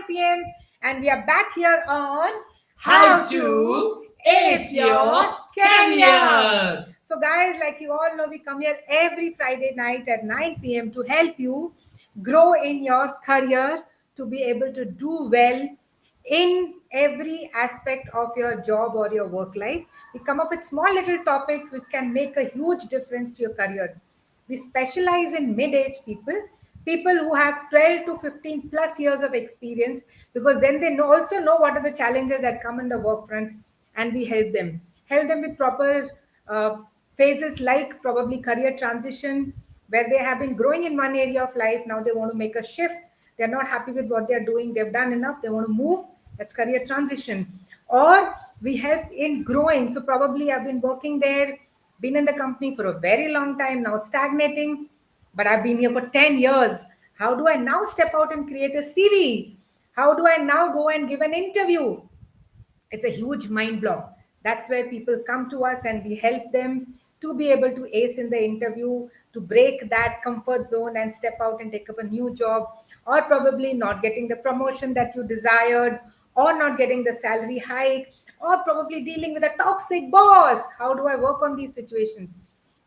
p.m. And we are back here on How to ace your career. So, guys, like you all know, we come here every Friday night at 9 p.m. to help you grow in your career, to be able to do well in every aspect of your job or your work life. We come up with small little topics which can make a huge difference to your career. We specialize in mid-age people who have 12 to 15 plus years of experience, because then they also know what are the challenges that come in the work front, and we help them with proper uh, phases, like probably career transition, where they have been growing in one area of life. Now they want to make a shift. They're not happy with what they're doing. They've done enough. They want to move. That's career transition. Or we help in growing. So probably I've been working there, been in the company for a very long time, now stagnating, but I've been here for 10 years. How do I now step out and create a CV? How do I now go and give an interview? It's a huge mind block. That's where people come to us and we help them to be able to ace in the interview, to break that comfort zone and step out and take up a new job, or probably not getting the promotion that you desired, or not getting the salary hike, or probably dealing with a toxic boss. How do I work on these situations?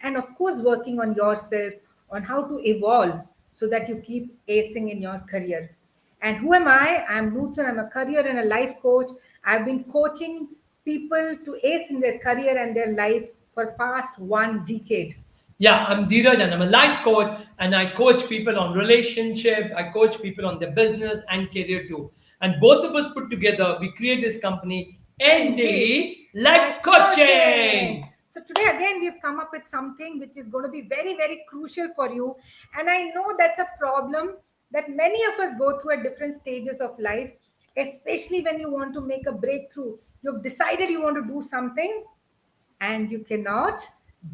And of course, working on yourself, on how to evolve so that you keep acing in your career. And who am I? I'm Nutsan. I'm a career and a life coach. I've been coaching people to ace in their career and their life for past 1 decade. Yeah, I'm Dheeraj and I'm a life coach and I coach people on relationship, I coach people on their business and career too. And both of us put together, we create this company, Indeed. ND Life Coaching. So today again we've come up with something which is going to be very, very crucial for you. And I know that's a problem that many of us go through at different stages of life, especially when you want to make a breakthrough. You've decided you want to do something and you cannot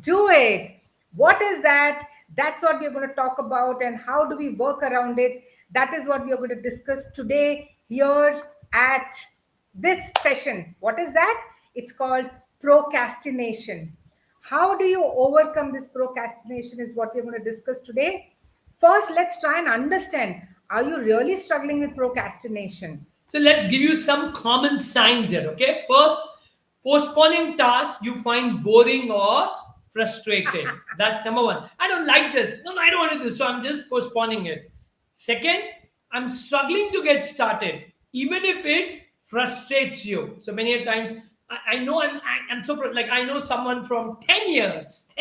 do it. What is that? That's what we're going to talk about, and how do we work around it? That is what we are going to discuss today here at this session. What is that? It's called procrastination. How do you overcome this procrastination is what we're going to discuss today. First, let's try and understand, are you really struggling with procrastination? So let's give you some common signs here, okay? First, postponing tasks you find boring or frustrating. That's number one. I don't like this. No, I don't want to do this. So I'm just postponing it. Second, I'm struggling to get started, even if it frustrates you. So many a times, I know I'm so like I know someone from 10 years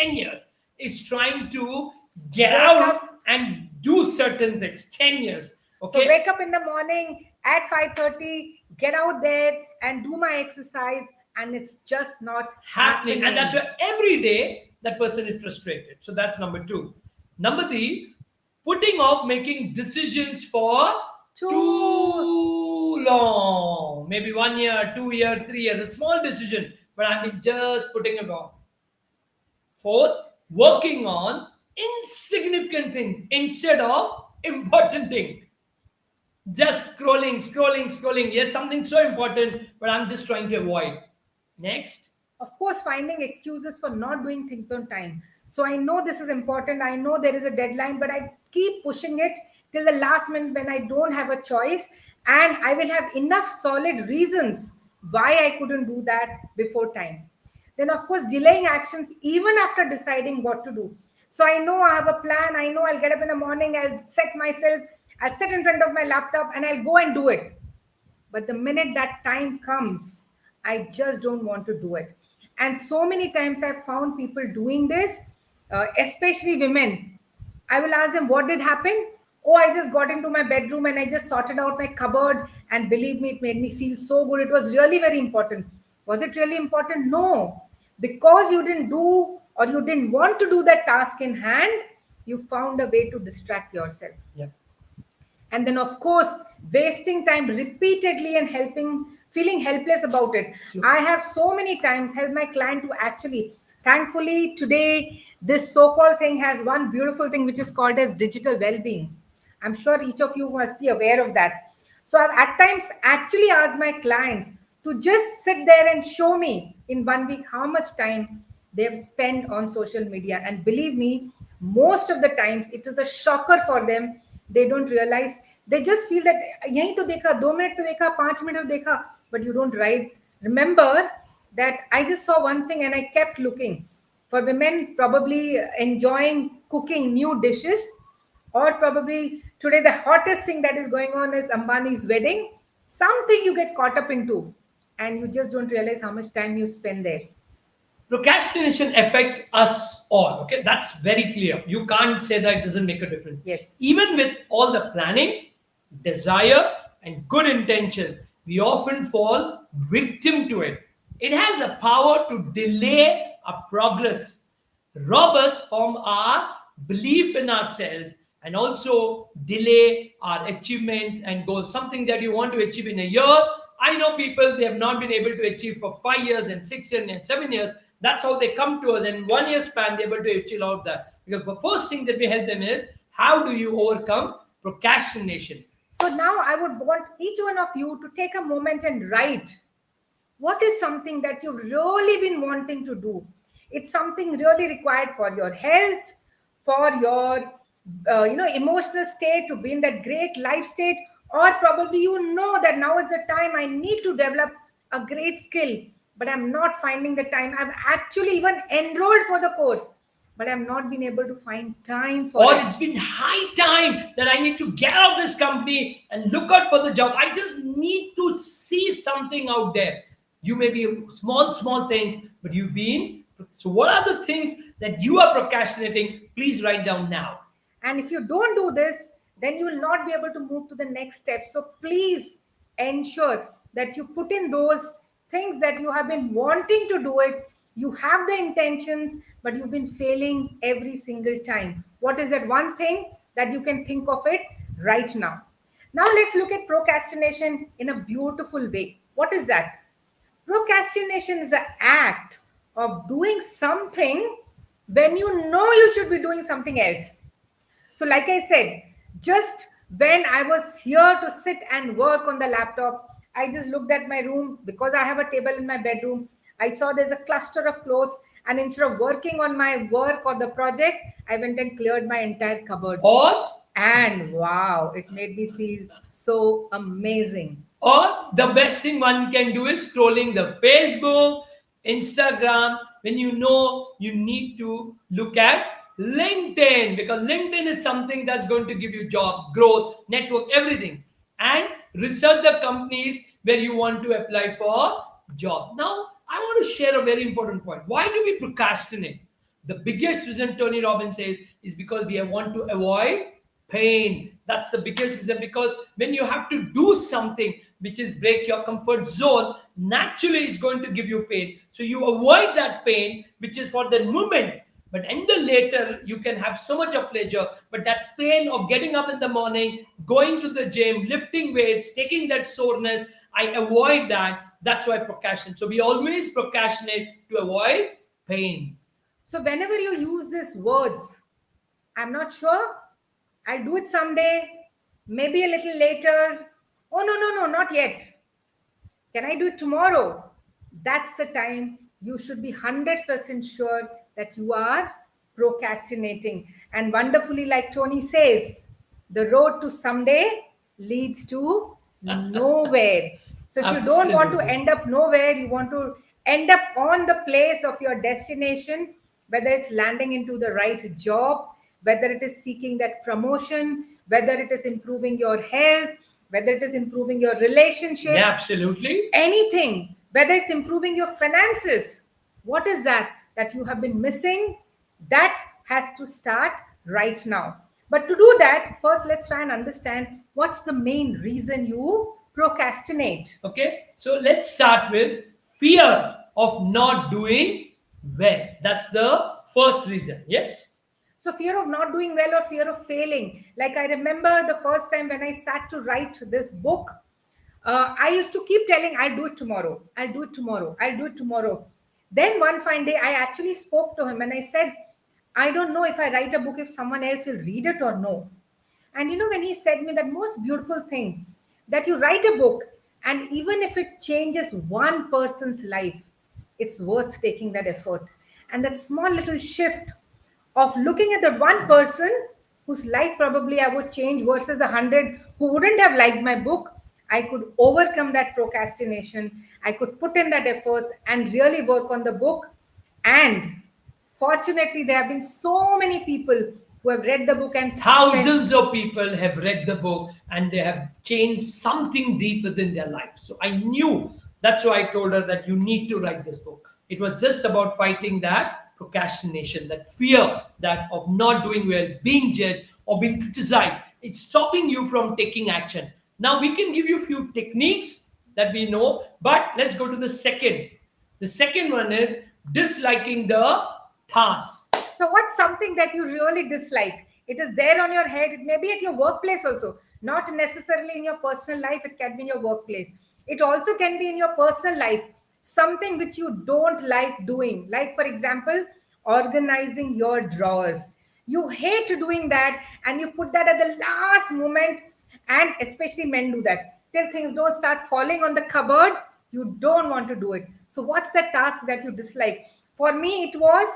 is trying to get Wake out up. and do certain things. 10 years. So Okay. wake up in the morning at 5:30, get out there and do my exercise, and it's just not Happening. And that's happening. where every day that person is frustrated. So that's number two. Number three, putting off making decisions for Too too long. Maybe 1 year, 2 year, 3 years. A small decision, but I've been just putting it off. Fourth, working on insignificant things instead of important things. Just scrolling. Yes, something so important, but I'm just trying to avoid. Next. Of course, finding excuses for not doing things on time. So I know this is important. I know there is a deadline, but I keep pushing it till the last minute when I don't have a choice. And I will have enough solid reasons why I couldn't do that before time. Then, of course, delaying actions even after deciding what to do. So I know I have a plan. I know I'll get up in the morning, I'll set myself, I'll sit in front of my laptop and I'll go and do it. But the minute that time comes, I just don't want to do it. And so many times I've found people doing this, especially women. I will ask them, what did happen? Oh, I just got into my bedroom and I just sorted out my cupboard, and believe me, it made me feel so good. It was really very important. Was it really important? No. Because you didn't do, or you didn't want to do that task in hand, you found a way to distract yourself. Yeah. And then of course, wasting time repeatedly and feeling helpless about it. Sure. I have so many times helped my client to actually, thankfully today, this so-called thing has one beautiful thing which is called as digital well-being. I'm sure each of you must be aware of that. So I've at times actually asked my clients to just sit there and show me in 1 week how much time they've spent on social media. And believe me, most of the times it is a shocker for them. They don't realize They just feel that yahi to dekha, 2 minute to dekha, 5 minute to dekha, but you don't write. Remember that I just saw one thing and I kept looking. For women, probably enjoying cooking new dishes, or probably today the hottest thing that is going on is Ambani's wedding. Something you get caught up into, and you just don't realize how much time you spend there. Procrastination affects us all. Okay, that's very clear. You can't say that it doesn't make a difference. Yes. Even with all the planning, desire, and good intention, we often fall victim to it. It has a power to delay our progress, rob us from our belief in ourselves, and also delay our achievements and goals. Something that you want to achieve in a year, I know people they have not been able to achieve for 5 years and 6 years and 7 years. That's how they come to us. In 1 year span, they're able to achieve all of that. Because the first thing that we help them is how do you overcome procrastination? So now I would want each one of you to take a moment and write what is something that you've really been wanting to do. It's something really required for your health, for your emotional state, to be in that great life state, or probably you know that now is the time I need to develop a great skill, but I'm not finding the time. I've actually even enrolled for the course, but I've not been able to find time for Or it. it's been high time that I need to get out of this company and look out for the job. I just need to see something out there. You may be small things, but you've been. So, what are the things that you are procrastinating? Please write down now. And if you don't do this, then you will not be able to move to the next step. So please ensure that you put in those things that you have been wanting to do it. You have the intentions, but you've been failing every single time. What is that one thing that you can think of it right now? Now let's look at procrastination in a beautiful way. What is that? Procrastination is the act of doing something when you know you should be doing something else. So, like I said, just when I was here to sit and work on the laptop, I just looked at my room because I have a table in my bedroom. I saw there's a cluster of clothes, and instead of working on my work or the project, I went and cleared my entire cupboard. Or And wow, it made me feel so amazing. Or the best thing one can do is scrolling the Facebook, Instagram, when you know you need to look at LinkedIn, because LinkedIn is something that's going to give you job, growth, network, everything. And research the companies where you want to apply for job. Now, I want to share a very important point. Why do we procrastinate? The biggest reason Tony Robbins says is because we want to avoid pain. That's the biggest reason, because when you have to do something which is break your comfort zone, naturally it's going to give you pain. So you avoid that pain, which is for the moment. But in the later, you can have so much of pleasure. But that pain of getting up in the morning, going to the gym, lifting weights, taking that soreness, I avoid that. That's why procrastinate. So we always procrastinate to avoid pain. So, whenever you use these words, I'm not sure, I'll do it someday, maybe a little later. Oh, no, no, no, not yet. Can I do it tomorrow? That's the time you should be 100% sure that you are procrastinating. And wonderfully, like Tony says, the road to someday leads to nowhere. So if you don't want to Absolutely. end up nowhere, you want to end up on the place of your destination, whether it's landing into the right job, whether it is seeking that promotion, whether it is improving your health, whether it is improving your relationship, Yeah, absolutely. anything, whether it's improving your finances. What is that you have been missing? That has to start right now. But to do that, first let's try and understand what's the main reason you procrastinate. Okay, so let's start with fear of not doing well. That's the first reason. Yes. So, fear of not doing well or fear of failing. Like, I remember the first time when I sat to write this book, I used to keep telling, I'll do it tomorrow. I'll do it tomorrow. I'll do it tomorrow. Then one fine day, I actually spoke to him and I said, I don't know if I write a book, if someone else will read it or no. And you know, when he said me that most beautiful thing, that you write a book, and even if it changes one person's life, it's worth taking that effort. And that small little shift of looking at that one person whose life probably I would change versus 100 who wouldn't have liked my book, I could overcome that procrastination. I could put in that efforts and really work on the book. And fortunately, there have been so many people who have read the book and spent. Thousands of people have read the book and they have changed something deep within their life. So I knew, that's why I told her that you need to write this book. It was just about fighting that procrastination, that fear that of not doing well, being judged or being criticized. It's stopping you from taking action. Now we can give you a few techniques that we know, but let's go to the second. The second one is disliking the task. So, what's something that you really dislike? It is there on your head. It may be at your workplace also, not necessarily in your personal life. It can be in your workplace. It also can be in your personal life. Something which you don't like doing, like, for example, organizing your drawers. You hate doing that and you put that at the last moment, and especially men do that. Till things don't start falling on the cupboard, you don't want to do it. So, what's the task that you dislike? For me, it was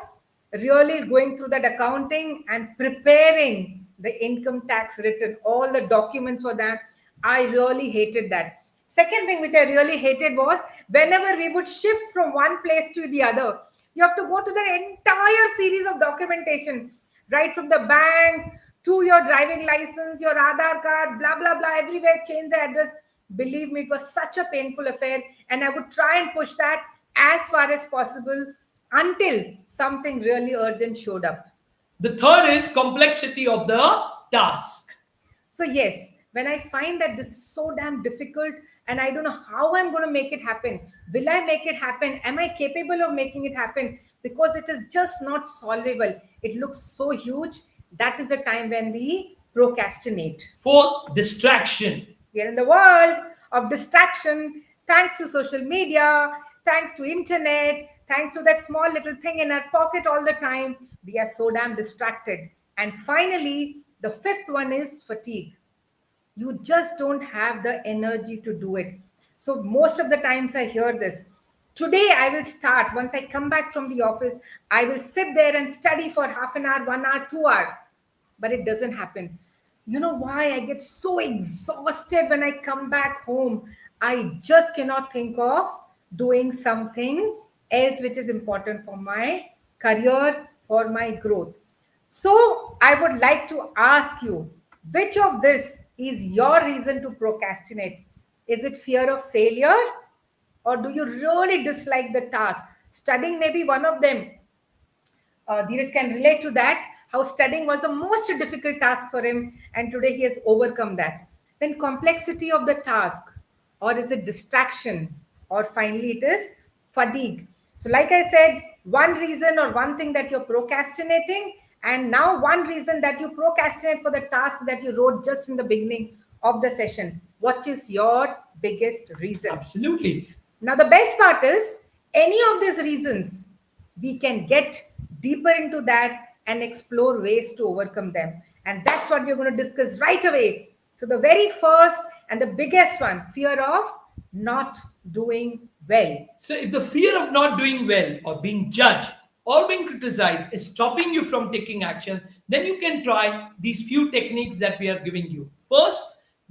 really going through that accounting and preparing the income tax return, all the documents for that. I really hated that. Second thing which I really hated was whenever we would shift from one place to the other, you have to go to the entire series of documentation, right from the bank to your driving license, your Aadhaar card, blah, blah, blah, everywhere, change the address. Believe me, it was such a painful affair. And I would try and push that as far as possible until something really urgent showed up. The third is complexity of the task. So, yes, when I find that this is so damn difficult and I don't know how I'm going to make it happen, will I make it happen? Am I capable of making it happen? Because it is just not solvable. It looks so huge. That is the time when we procrastinate. Fourth, distraction. We are in the world of distraction, thanks to social media, thanks to internet, thanks to that small little thing in our pocket all the time. We are so damn distracted. And finally, the fifth one is fatigue. You just don't have the energy to do it. So most of the times I hear this. Today I will start. Once I come back from the office, I will sit there and study for half an hour, 1 hour, 2 hour. But it doesn't happen. You know why? I get so exhausted when I come back home. I just cannot think of doing something else which is important for my career, for my growth. So, I would like to ask you, which of this is your reason to procrastinate? Is it fear of failure, or do you really dislike the task? Studying may be one of them. Dheeraj can relate to that, how studying was the most difficult task for him, and today he has overcome that. Then, complexity of the task, or is it distraction, or finally, it is fatigue. So, like I said, one reason or one thing that you're procrastinating, and now one reason that you procrastinate for the task that you wrote just in the beginning of the session. What is your biggest reason? Absolutely. Now, the best part is any of these reasons, we can get deeper into that and explore ways to overcome them. And that's what we're going to discuss right away. So, the very first and the biggest one, fear of not doing well. So, if the fear of not doing well or being judged or being criticized is stopping you from taking action, then you can try these few techniques that we are giving you. First,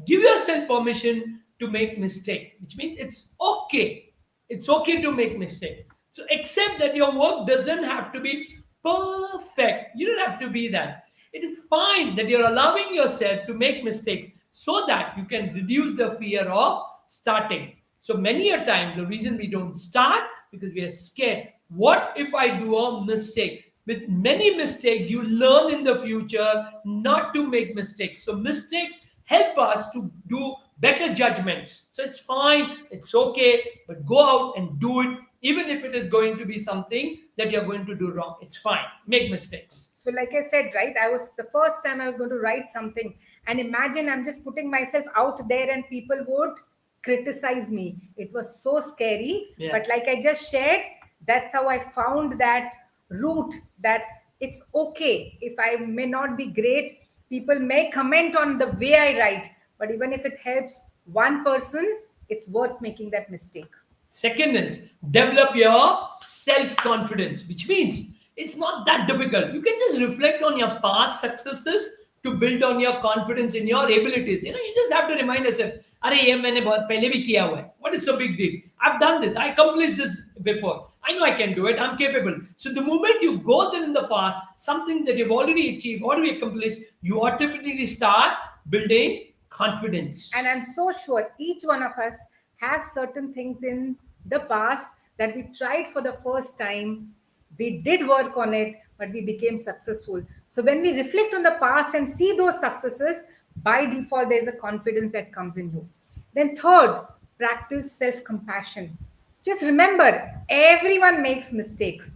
give yourself permission to make mistake, which means it's okay. It's okay to make mistake. So accept that your work doesn't have to be perfect. You don't have to be that. It is fine that you're allowing yourself to make mistakes so that you can reduce the fear of starting. So many a time the reason we don't start because we are scared. What if I do a mistake? With many mistakes, you learn in the future not to make mistakes. So mistakes help us to do better judgments. So it's fine, it's okay, but go out and do it, even if it is going to be something that you're going to do wrong. It's fine. Make mistakes. So, like I said, right, I was the first time I was going to write something, and imagine I'm just putting myself out there and people would criticize me. It was so scary. Yeah. But, like I just shared, that's how I found that route that it's okay if I may not be great. People may comment on the way I write, but even if it helps one person, it's worth making that mistake. Second is develop your self confidence, which means it's not that difficult. You can just reflect on your past successes to build on your confidence in your abilities. You just have to remind yourself, अरे ये मैंने बहुत पहले भी किया हुआ है. What is so big deal? I've done this. I accomplished this before. I know I can do it. I'm capable. So the moment you go there in the past, something that you've already achieved, already accomplished, you automatically start building confidence. And I'm so sure each one of us have certain things in the past that we tried for the first time. We did work on it, but we became successful. So when we reflect on the past and see those successes, by default, there's a confidence that comes in you. Then, third, practice self compassion. Just remember, everyone makes mistakes.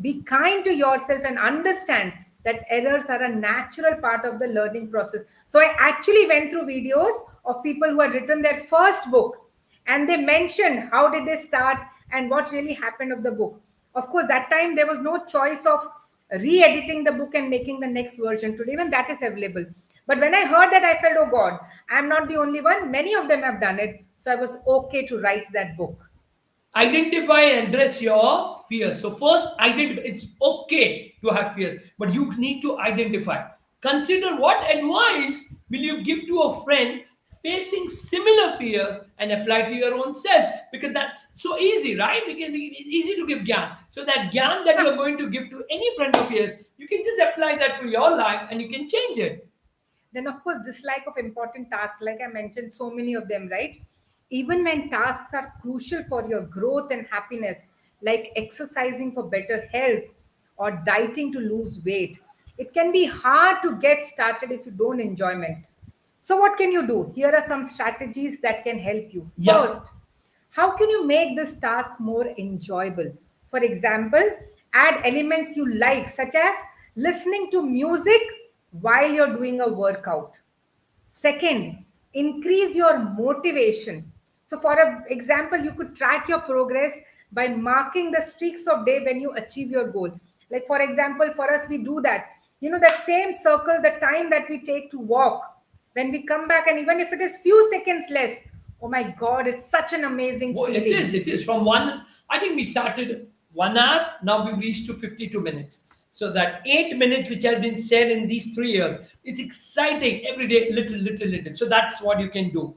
Be kind to yourself and understand that errors are a natural part of the learning process. So, I actually went through videos of people who had written their first book, and they mentioned how did they start and what really happened of the book. Of course, that time there was no choice of re-editing the book and making the next version. Today, even that is available. But when I heard that, I felt, oh God, I'm not the only one. Many of them have done it. So I was okay to write that book. Identify and address your fears. So first, identify. It's okay to have fears, but you need to identify. Consider what advice will you give to a friend facing similar fears and apply to your own self, because that's so easy, right? It's easy to give gyan. So that gyan that you're going to give to any friend of yours, you can just apply that to your life and you can change it. Then, of course, dislike of important tasks, like I mentioned, so many of them, right? Even when tasks are crucial for your growth and happiness, like exercising for better health or dieting to lose weight, it can be hard to get started if you don't enjoyment. So, what can you do? Here are some strategies that can help you. Yeah. First, how can you make this task more enjoyable? For example, add elements you like, such as listening to music while you're doing a workout. Second, increase your motivation. So, for example, you could track your progress by marking the streaks of day when you achieve your goal. Like, for example, for us, we do that. You know, that same circle, the time that we take to walk, when we come back, and even if it is few seconds less, oh my God, it's such an amazing Well, it feeling. is. It is from one. I think we started 1 hour. Now we've reached to 52 minutes. So that 8 minutes, which has been said in these 3 years, it's exciting every day, little, little, little. So that's what you can do.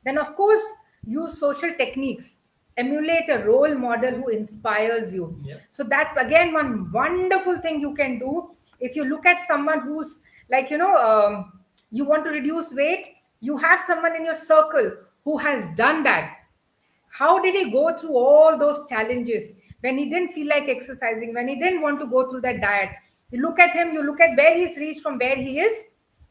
Then, of course, use social techniques. Emulate a role model who inspires you. Yeah. So, that's again one wonderful thing you can do. If you look at someone who's like, you want to reduce weight, you have someone in your circle who has done that. How did he go through all those challenges when he didn't feel like exercising, when he didn't want to go through that diet? You look at him, you look at where he's reached from where he is.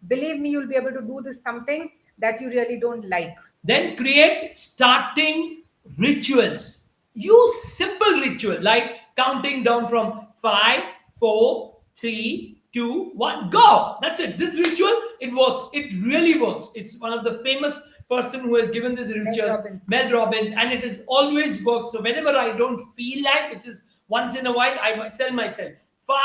Believe me, you'll be able to do this something that you really don't like. Then create starting rituals. Use simple ritual like counting down from 5, 4, 3, 2, 1, go. That's it. This ritual, it works. It really works. It's one of the famous person who has given this Meg ritual, Robbins. Mel Robbins, and it has always worked. So whenever I don't feel like it, is once in a while, I tell myself 5,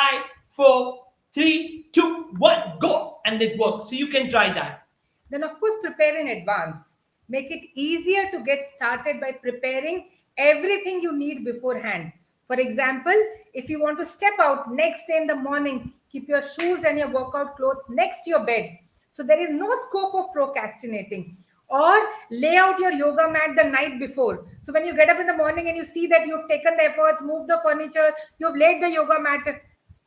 4, 3, 2, 1, go, and it works. So you can try that. Then, of course, prepare in advance. Make it easier to get started by preparing everything you need beforehand. For example, if you want to step out next day in the morning, keep your shoes and your workout clothes next to your bed. So there is no scope of procrastinating. Or lay out your yoga mat the night before. So when you get up in the morning and you see that you've taken the efforts, moved the furniture, you've laid the yoga mat,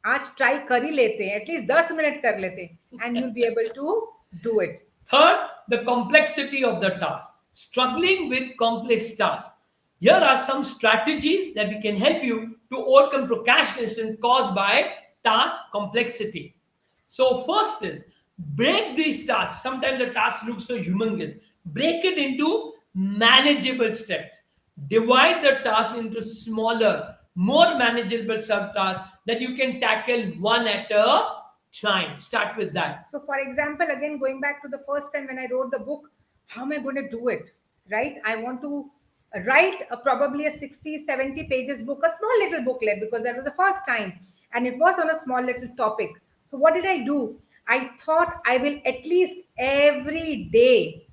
आज try कर ही लेते हैं, at least 10 minutes कर लेते हैं, and you'll be able to do it. Third, the complexity of the task. Struggling with complex tasks. Here are some strategies that we can help you to overcome procrastination caused by task complexity. So, first is break these tasks. Sometimes the task looks so humongous. Break it into manageable steps. Divide the task into smaller, more manageable subtasks that you can tackle one at a time. Start with that. So, for example, again, going back to the first time when I wrote the book, how am I going to do it? Right? I want to write probably a 60, 70 pages book, a small little booklet, because that was the first time. And it was on a small little topic. So, what did I do? I thought I will at least every day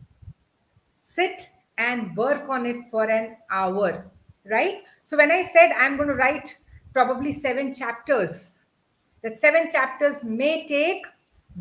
sit and work on it for an hour, right? So when I said I'm going to write probably 7 chapters, the 7 chapters may take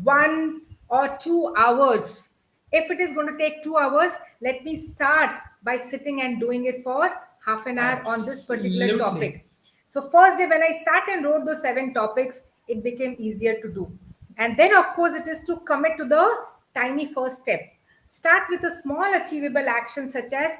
1 or 2 hours. If it is going to take 2 hours, let me start by sitting and doing it for half an hour on this particular Absolutely. topic. So, first day when I sat and wrote those 7 topics, it became easier to do. And then, of course, it is to commit to the tiny first step. Start with a small achievable action such as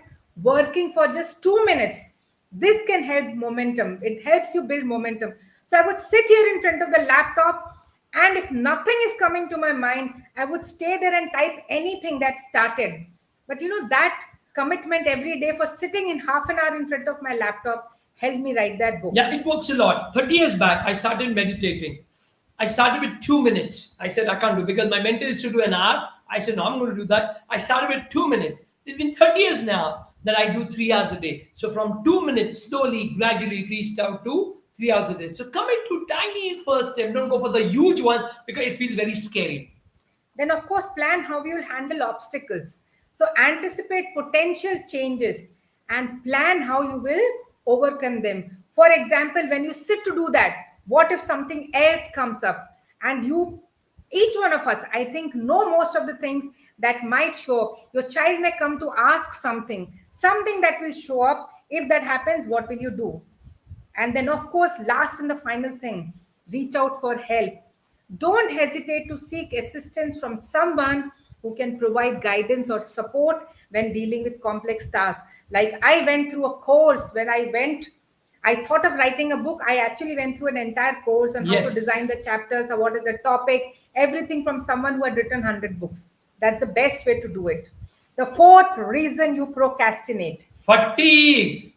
working for just 2 minutes. This can help momentum. It helps you build momentum. So I would sit here in front of the laptop, and if nothing is coming to my mind, I would stay there and type anything that started. But that commitment every day for sitting in half an hour in front of my laptop helped me write that book. Yeah, it works a lot. 30 years back, I started meditating. I started with 2 minutes. I said, I can't do because my mentor is to do an hour. I said, no, I'm going to do that. I started with 2 minutes. It's been 30 years now that I do 3 hours a day. So from 2 minutes, slowly, gradually reached out to 3 hours a day. So commit to tiny first step. Don't go for the huge one because it feels very scary. Then, of course, plan how you will handle obstacles. So, anticipate potential changes and plan how you will overcome them. For example, when you sit to do that, what if something else comes up? And each one of us, I think, know most of the things that might show up. Your child may come to ask something that will show up. If that happens, what will you do? And then, of course, last and the final thing, reach out for help. Don't hesitate to seek assistance from someone who can provide guidance or support when dealing with complex tasks. Like I went through a course when I thought of writing a book. I actually went through an entire course on how to design the Yes. chapters or what is the topic, everything from someone who had written 100 books. That's the best way to do it. The fourth reason you procrastinate. Fatigue.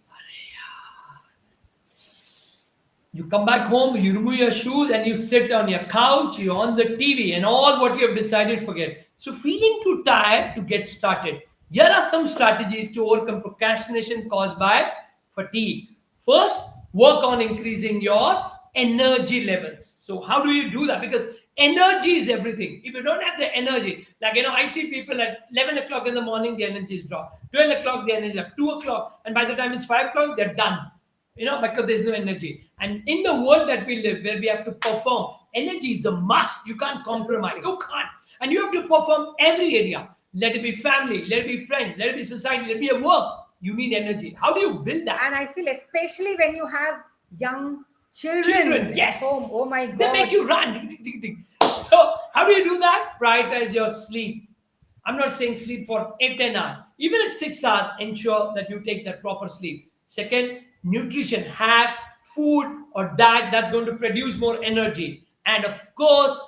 You come back home, you remove your shoes, and you sit on your couch, you're on the TV, and all what you have decided, forget. So, feeling too tired to get started. Here are some strategies to overcome procrastination caused by fatigue. First, work on increasing your energy levels. So, how do you do that? Because energy is everything. If you don't have the energy, like I see people at 11 o'clock in the morning, the energy is dropped. 12 o'clock, the energy is up. 2 o'clock, and by the time it's 5 o'clock, they're done, because there's no energy. And in the world that we live, where we have to perform, energy is a must. You can't compromise. Absolutely. You can't. And you have to perform every area. Let it be family, let it be friends, let it be society, let it be a work. You need energy. How do you build that? And I feel especially when you have young Children, children at home, oh my yes, they make God. you run. So, how do you do that? Prioritize your sleep. I'm not saying sleep for 8, 10 hours. Even at 6 hours, ensure that you take that proper sleep. Second, nutrition. Have food or diet that's going to produce more energy. And of course,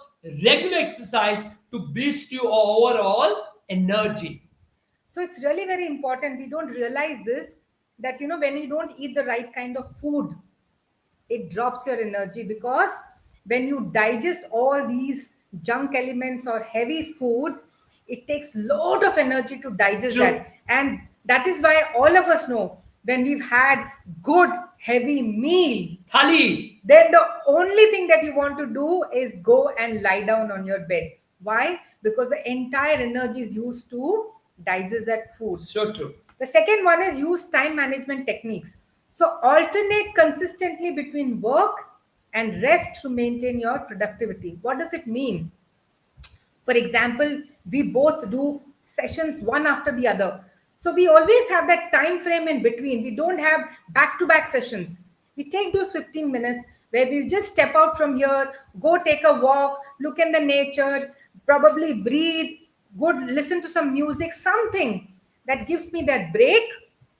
regular exercise to boost your overall energy. So it's really very important. We don't realize this, that when you don't eat the right kind of food, it drops your energy, because when you digest all these junk elements or heavy food, it takes lot of energy to digest True. that. And that is why all of us know, when we've had good heavy meal, Thali. then the only thing that you want to do is go and lie down on your bed. Why? Because the entire energy is used to digest that food. So true. The second one is use time management techniques. So alternate consistently between work and rest to maintain your productivity. What does it mean? For example, we both do sessions one after the other. So we always have that time frame in between. We don't have back to back sessions. We take those 15 minutes where we'll just step out from here, go take a walk, look in the nature, probably breathe, good, listen to some music, something that gives me that break.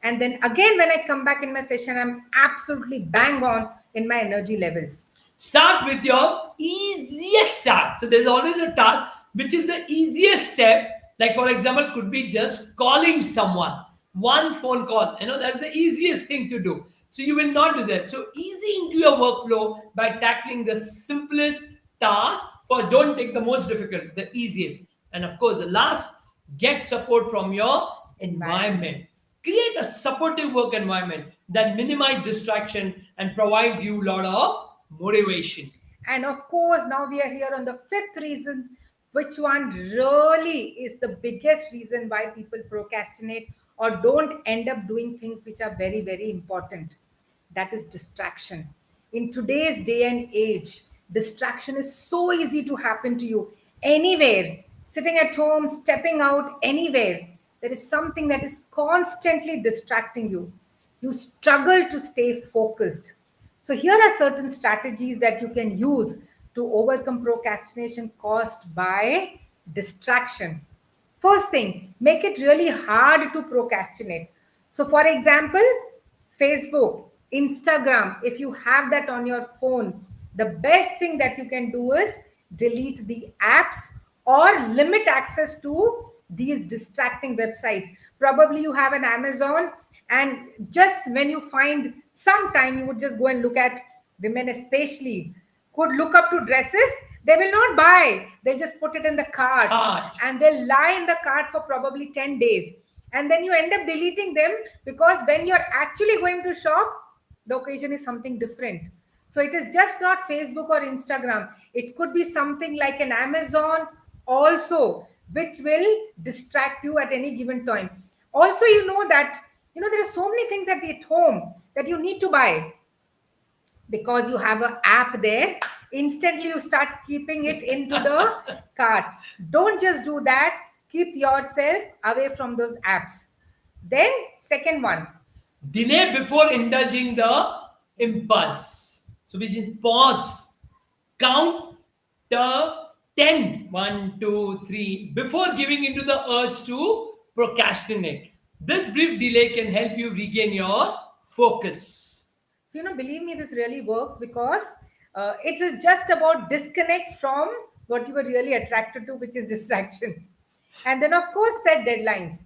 And then again, when I come back in my session, I'm absolutely bang on in my energy levels. Start with your easiest start. So there's always a task which is the easiest step. Like for example, could be just calling someone. One phone call. That's the easiest thing to do. So you will not do that. So easy into your workflow by tackling the simplest task. For don't take the most difficult, the easiest. And of course, the last, get support from your Environment. environment. Create a supportive work environment that minimize distraction and provides you a lot of motivation. And of course, now we are here on the fifth reason. Which one really is the biggest reason why people procrastinate or don't end up doing things which are very, very important? That is distraction. In today's day and age, distraction is so easy to happen to you anywhere. sitting at home, stepping out, anywhere, there is something that is constantly distracting you. You struggle to stay focused. So, here are certain strategies that you can use to overcome procrastination caused by distraction. First thing, make it really hard to procrastinate. So, for example, Facebook, Instagram, if you have that on your phone, the best thing that you can do is delete the apps or limit access to these distracting websites. Probably you have an Amazon, and just when you find some time, you would just go and look at, women especially could look up to dresses. They will not buy, they'll just put it in the cart, Art. and they'll lie in the cart for probably 10 days, and then you end up deleting them, because when you're actually going to shop, the occasion is something different. So it is just not Facebook or Instagram, it could be something like an Amazon also, which will distract you at any given time. Also, you know that, there are so many things at home that you need to buy, because you have an app there. Instantly you start keeping it into the cart. Don't just do that. Keep yourself away from those apps. Then, second one. Delay before indulging the impulse. So we should pause, count the 10, 1, 2, 3, before giving into the urge to procrastinate. This brief delay can help you regain your focus. So, believe me, this really works, because it is just about disconnect from what you were really attracted to, which is distraction. And then, of course, set deadlines.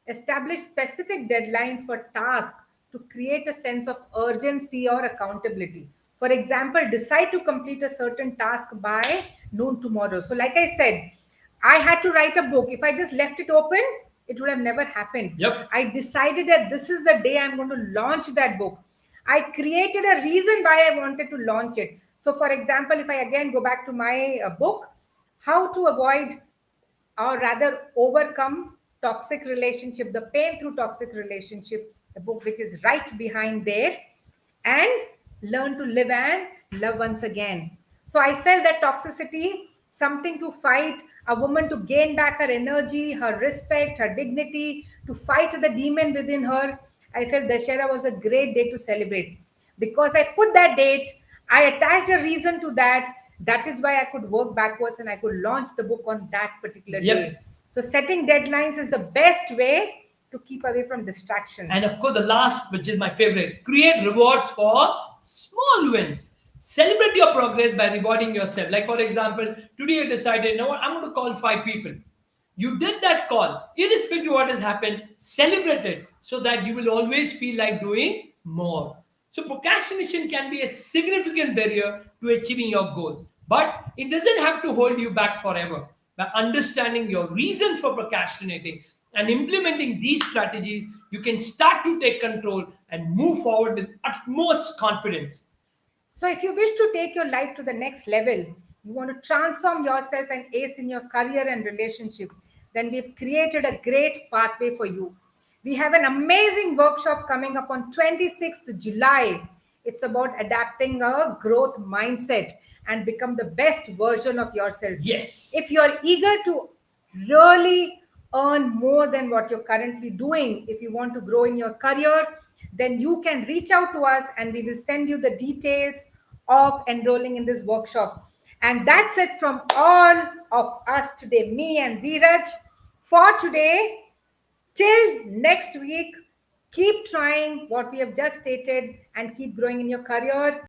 Establish specific deadlines for tasks to create a sense of urgency or accountability. For example, decide to complete a certain task by noon tomorrow. So, like I said, I had to write a book. If I just left it open, it would have never happened. Yep. I decided that this is the day I'm going to launch that book. I created a reason why I wanted to launch it. So, for example, if I again go back to my book, How to Avoid, or rather overcome toxic relationship, the pain through toxic relationship, the book which is right behind there, and Learn to Live and Love Once Again. So I felt that toxicity, something to fight, a woman to gain back her energy, her respect, her dignity, to fight the demon within her. I felt Dashera was a great day to celebrate, because I put that date, I attached a reason to that. That is why I could work backwards and I could launch the book on that particular Yep. day. So setting deadlines is the best way to keep away from distractions. And of course, the last, which is my favorite, create rewards for small wins. Celebrate your progress by rewarding yourself. Like, for example, today you decided, you know what, I'm going to call 5 people. You did that call, irrespective of what has happened, celebrate it so that you will always feel like doing more. So, procrastination can be a significant barrier to achieving your goal, but it doesn't have to hold you back forever. By understanding your reasons for procrastinating and implementing these strategies, you can start to take control and move forward with utmost confidence. So, if you wish to take your life to the next level, you want to transform yourself and ace in your career and relationship, then we've created a great pathway for you. We have an amazing workshop coming up on 26th July. It's about adapting a growth mindset and become the best version of yourself. Yes. If you're eager to really earn more than what you're currently doing, if you want to grow in your career, then you can reach out to us and we will send you the details of enrolling in this workshop. And that's it from all of us today, me and Dheeraj, for today. Till next week, keep trying what we have just stated and keep growing in your career.